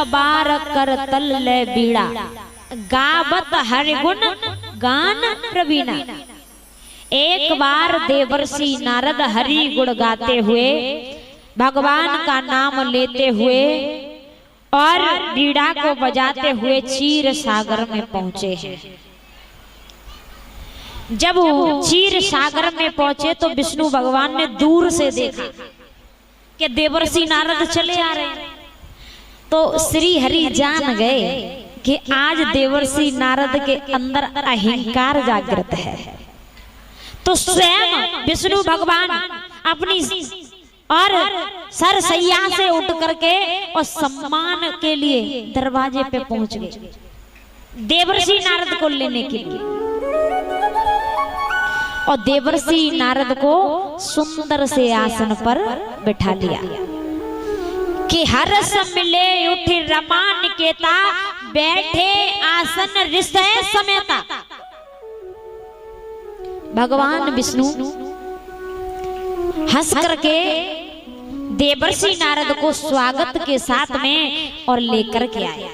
बार कर तल बीड़ा, गावत हरिगुण गान प्रवीणा। एक बार देवर्षि नारद हरि गुण गाते हुए, भगवान का नाम लेते हुए और बीड़ा को बजाते हुए क्षीर सागर में पहुंचे हैं। जब क्षीर सागर में पहुंचे तो विष्णु भगवान ने दूर से देखा कि देवर्षि नारद चले आ रहे हैं। तो श्री हरि जान गए कि आज देवर्षि नारद के अंदर अहंकार जागृत है। तो स्वयं विष्णु भगवान अपनी और सरसैया से उठ करके और सम्मान के लिए दरवाजे पे पहुंच गए देवर्षि नारद को लेने के लिए। और देवर्षि नारद को सुंदर से आसन पर बिठा लिया कि हर्ष मिले उठी रमा निकेता, बैठे आसन हृदय समेता। भगवान विष्णु हंस करके देवर्षि नारद को स्वागत के साथ में और लेकर के आए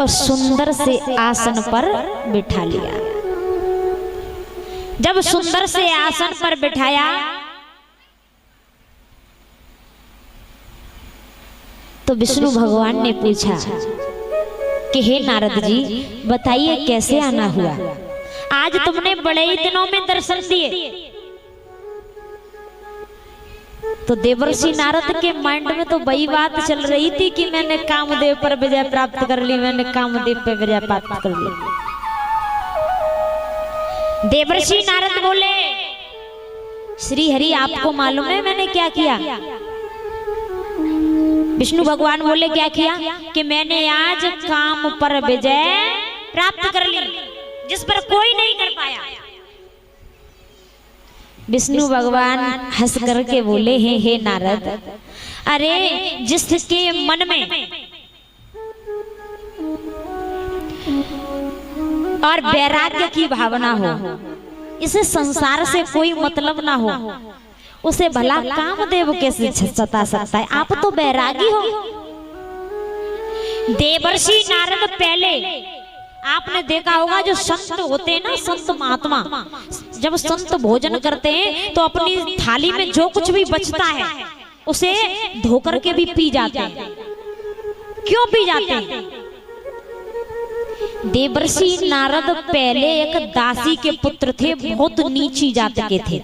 और सुंदर से आसन पर बिठा लिया। जब सुंदर से आसन पर बिठाया तो विष्णु भगवान ने पूछा कि हे नारद जी, बताइए कैसे आना हुआ? आज तुमने बड़े ही दिनों में दर्शन दिए। तो देवर्षि नारद के माइंड में तो वही बात चल रही थी कि मैंने कामदेव पर विजय प्राप्त कर ली, मैंने कामदेव पर विजय प्राप्त कर ली। देवर्षि नारद बोले, श्री हरि आपको मालूम है मैंने क्या किया? विष्णु भगवान बोले, क्या किया? कि मैंने आज काम पर विजय प्राप्त कर ली जिस पर कोई नहीं कर पाया। विष्णु भगवान हंस करके बोले हैं, हे नारद, अरे जिसके मन में और वैराग्य की भावना हो, इसे संसार से कोई मतलब ना हो, उसे भला कामदेव कैसे सता सकता है? आप तो बैरागी हो। देवर्षि नारद पहले आपने देखा होगा जो संत होते हैं ना, संत महात्मा, जब संत भोजन करते हैं तो अपनी थाली में जो कुछ भी बचता है उसे धोकर के भी पी जाते हैं। क्यों पी जाते हैं? देवर्षि नारद पहले एक दासी के पुत्र थे, बहुत नीची जाति के थे।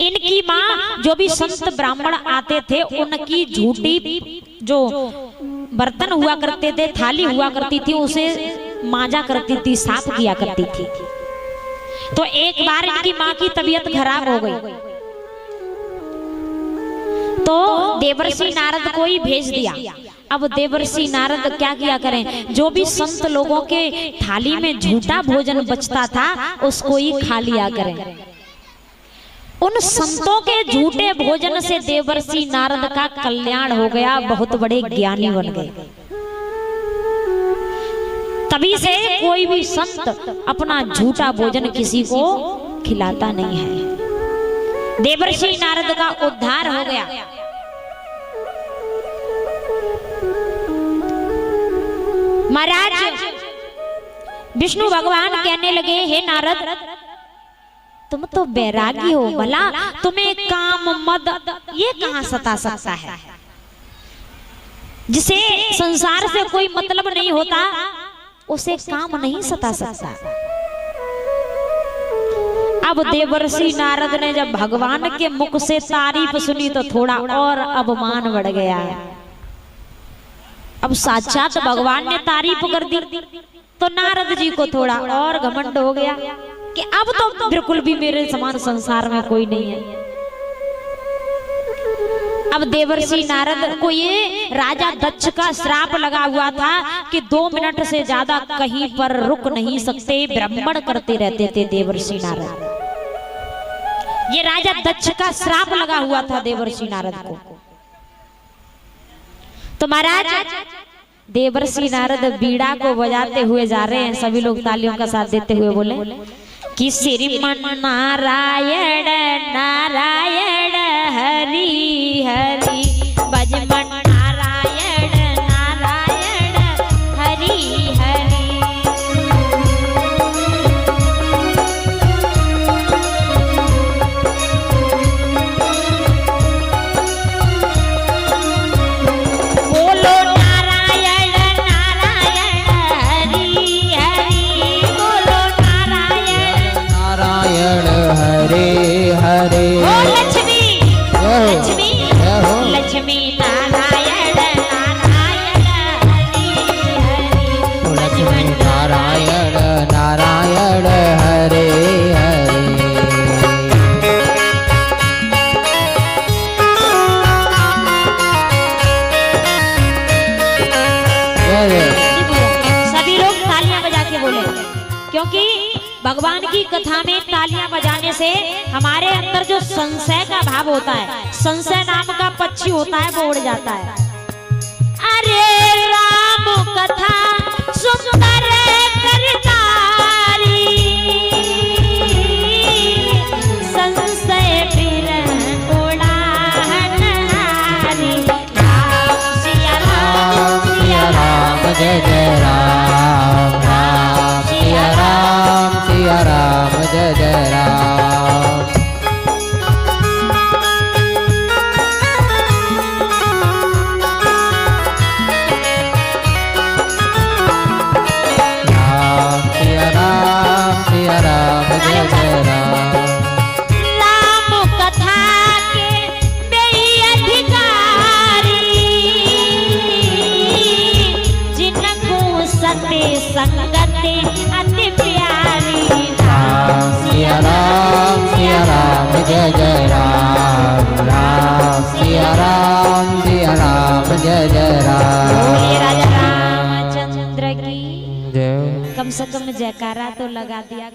इनकी माँ जो भी संत ब्राह्मण आते थे उनकी झूठी जो बर्तन हुआ करते थे, थाली हुआ करती थी, उसे मांजा करती थी, साफ किया करती थी। तो एक बार इनकी माँ की तबीयत खराब हो गई तो देवर्षि नारद को ही भेज दिया। अब देवर्षि नारद क्या किया करें, जो भी संत लोगों के थाली में झूठा भोजन बचता था उसको ही खा लिया करें। उन संतों के झूठे भोजन से देवर्षि नारद का कल्याण हो गया, बहुत बड़े ज्ञानी बन गए। तभी से कोई भी संत अपना झूठा भोजन किसी को खिलाता नहीं है। देवर्षि नारद का उद्धार हो गया। महाराज विष्णु भगवान कहने लगे, हे नारद, तुम तो बैरागी हो, भला तुम्हें काम मद ये कहां सता सकता है? जिसे संसार से कोई मतलब नहीं होता उसे काम नहीं सता सकता। अब देवर्षि नारद ने जब भगवान के मुख से तारीफ सुनी तो थोड़ा और अभिमान बढ़ गया। अब साक्षात भगवान ने तारीफ कर दी तो नारद जी को थोड़ा और घमंड हो गया कि अब तो बिल्कुल भी मेरे समान संसार में कोई नहीं है। अब देवर्षि नारद को ये राजा दक्ष का श्राप लगा हुआ था कि 2 मिनट से ज्यादा कहीं पर रुक नहीं सकते, ब्राह्मण करते रहते थे देवर्षि नारद। ये राजा दक्ष का श्राप लगा हुआ था देवर्षि नारद को। तो महाराज देवर्षि नारद बीड़ा को बजाते हुए जा रहे हैं, सभी लोग तालियों का साथ देते हुए बोले कि श्रीमन नारायण नारायण हरि हरि। बोले, क्योंकि भगवान की कथा में तालियां बजाने से हमारे अंदर जो संशय का भाव होता है, संशय नाम का पक्षी होता है, वो उड़ जाता है। अरे राम कथा सुंदर करतारी, संशय फिर उड़ान हारी। राम सिया राम सिया राम जय जय राम, राम सिया राम सिया राम जय जय राम। राम सिया राम सिया राम जय जय राम। राम कथा के बेई अधिकारी, जिनको सत्य संगति अति प्यारी। राम सिया राम जय जय राम, राम सिया राम जय जय राम। बोले राजा रामचंद्र की जय। कम से कम जयकारा तो लगा दिया।